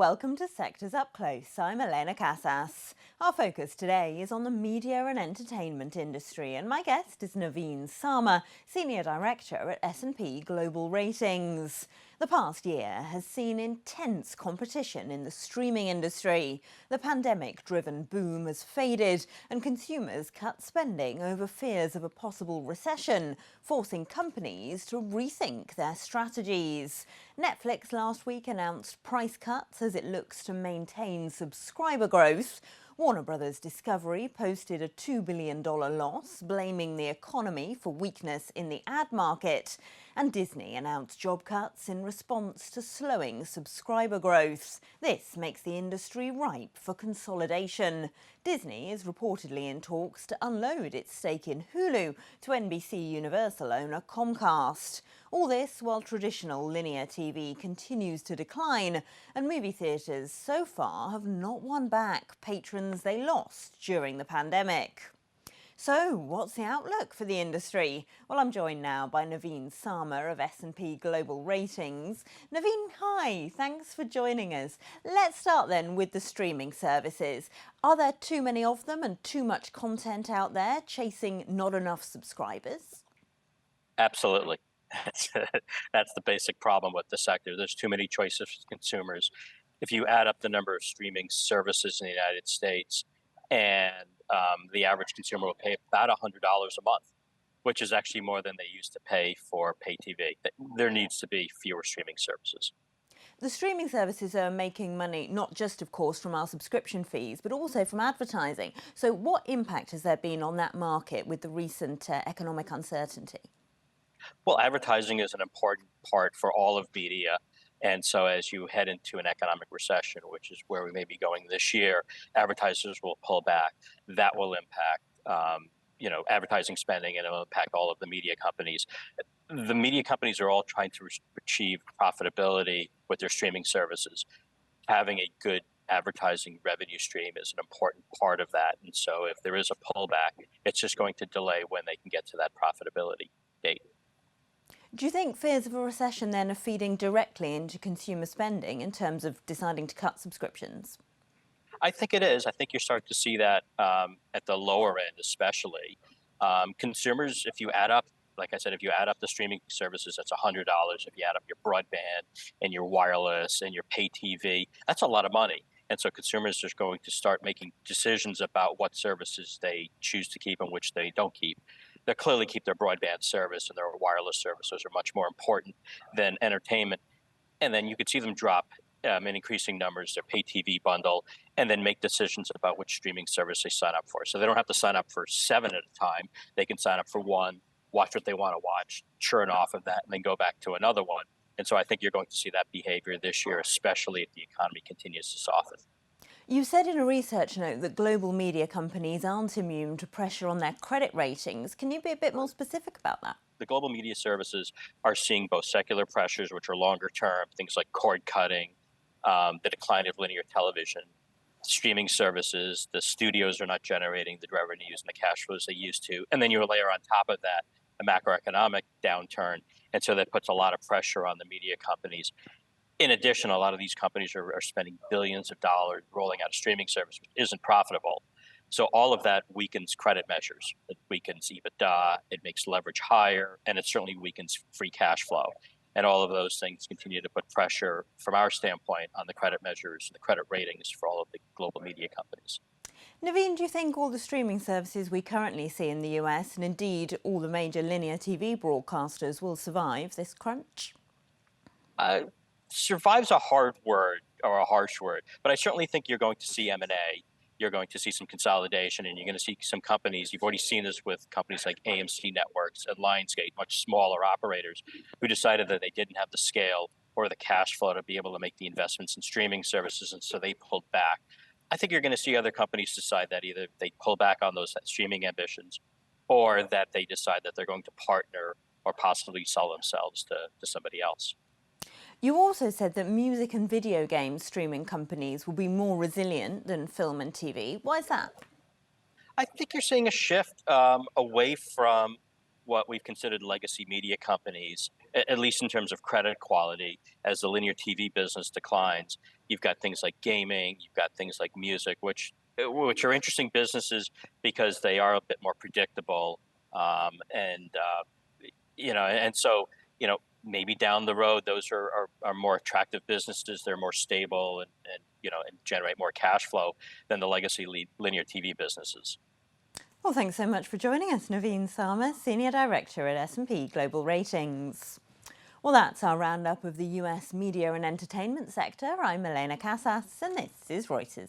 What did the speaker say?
welcome to Sectors Up Close. I'm Elena Casas. Our focus today is on the media and entertainment industry, and my guest is Naveen Sarma, Senior Director at S&P Global Ratings. The past year has seen intense competition in the streaming industry. The pandemic-driven boom has faded, and consumers cut spending over fears of a possible recession, forcing companies to rethink their strategies. Netflix last week announced price cuts as it looks to maintain subscriber growth. Warner Brothers Discovery posted a $2 billion loss, blaming the economy for weakness in the ad market. And Disney announced job cuts in response to slowing subscriber growth. This makes the industry ripe for consolidation. Disney is reportedly in talks to unload its stake in Hulu to NBC Universal owner Comcast. All this while traditional linear TV continues to decline, and movie theatres so far have not won back patrons they lost during the pandemic. So, what's the outlook for the industry? Well, I'm joined now by Naveen Sarma of S&P Global Ratings. Naveen, hi, thanks for joining us. Let's start then with the streaming services. Are there too many of them and too much content out there chasing not enough subscribers? Absolutely. That's the basic problem with the sector. There's too many choices for consumers. If you add up the number of streaming services in the United States, and the average consumer will pay about $100 a month, which is actually more than they used to pay for pay TV. There needs to be fewer streaming services. The streaming services are making money, not just, of course, from our subscription fees, but also from advertising. So what impact has there been on that market with the recent economic uncertainty? Well, advertising is an important part for all of media. And so as you head into an economic recession, which is where we may be going this year, advertisers will pull back. That will impact advertising spending, and it will impact all of the media companies. The media companies are all trying to achieve profitability with their streaming services. Having a good advertising revenue stream is an important part of that. And so if there is a pullback, it's just going to delay when they can get to that profitability date. Do you think fears of a recession then are feeding directly into consumer spending in terms of deciding to cut subscriptions? I think it is. I think you're starting to see that at the lower end, especially. Consumers, if you add up, like I said, if you add up the streaming services, that's $100. If you add up your broadband and your wireless and your pay TV, that's a lot of money. And so consumers are going to start making decisions about what services they choose to keep and which they don't keep. They'll clearly keep their broadband service and their wireless services are much more important than entertainment. And then you could see them drop in increasing numbers their pay TV bundle and then make decisions about which streaming service they sign up for. So they don't have to sign up for 7 at a time. They can sign up for one, watch what they want to watch, churn off of that, and then go back to another one. And so I think you're going to see that behavior this year, especially if the economy continues to soften. You said in a research note that global media companies aren't immune to pressure on their credit ratings. Can you be a bit more specific about that? The global media services are seeing both secular pressures, which are longer term, things like cord cutting, the decline of linear television, streaming services. The studios are not generating the revenues and the cash flows they used to. And then you layer on top of that a macroeconomic downturn. And so that puts a lot of pressure on the media companies. In addition, a lot of these companies are spending billions of dollars rolling out a streaming service, which isn't profitable. So all of that weakens credit measures. It weakens EBITDA, it makes leverage higher, and it certainly weakens free cash flow. And all of those things continue to put pressure, from our standpoint, on the credit measures, the credit ratings for all of the global media companies. Naveen, do you think all the streaming services we currently see in the US, and indeed all the major linear TV broadcasters, will survive this crunch? Survive's a hard word or a harsh word, but I certainly think you're going to see M&A. You're going to see some consolidation, and you're going to see some companies. You've already seen this with companies like AMC Networks and Lionsgate, much smaller operators, who decided that they didn't have the scale or the cash flow to be able to make the investments in streaming services, and so they pulled back. I think you're going to see other companies decide that either they pull back on those streaming ambitions, or that they decide that they're going to partner or possibly sell themselves to somebody else. You also said that music and video game streaming companies will be more resilient than film and TV. Why is that? I think you're seeing a shift away from what we've considered legacy media companies, at least in terms of credit quality, as the linear TV business declines. You've got things like gaming, you've got things like music, which are interesting businesses because they are a bit more predictable. And and so maybe down the road those are more attractive businesses. They're more stable and generate more cash flow than the legacy linear TV businesses. Well, thanks so much for joining us, Naveen Sarma, Senior Director at S&P Global Ratings. Well, that's our roundup of the US media and entertainment sector. I'm Elena Casas, and this is Reuters.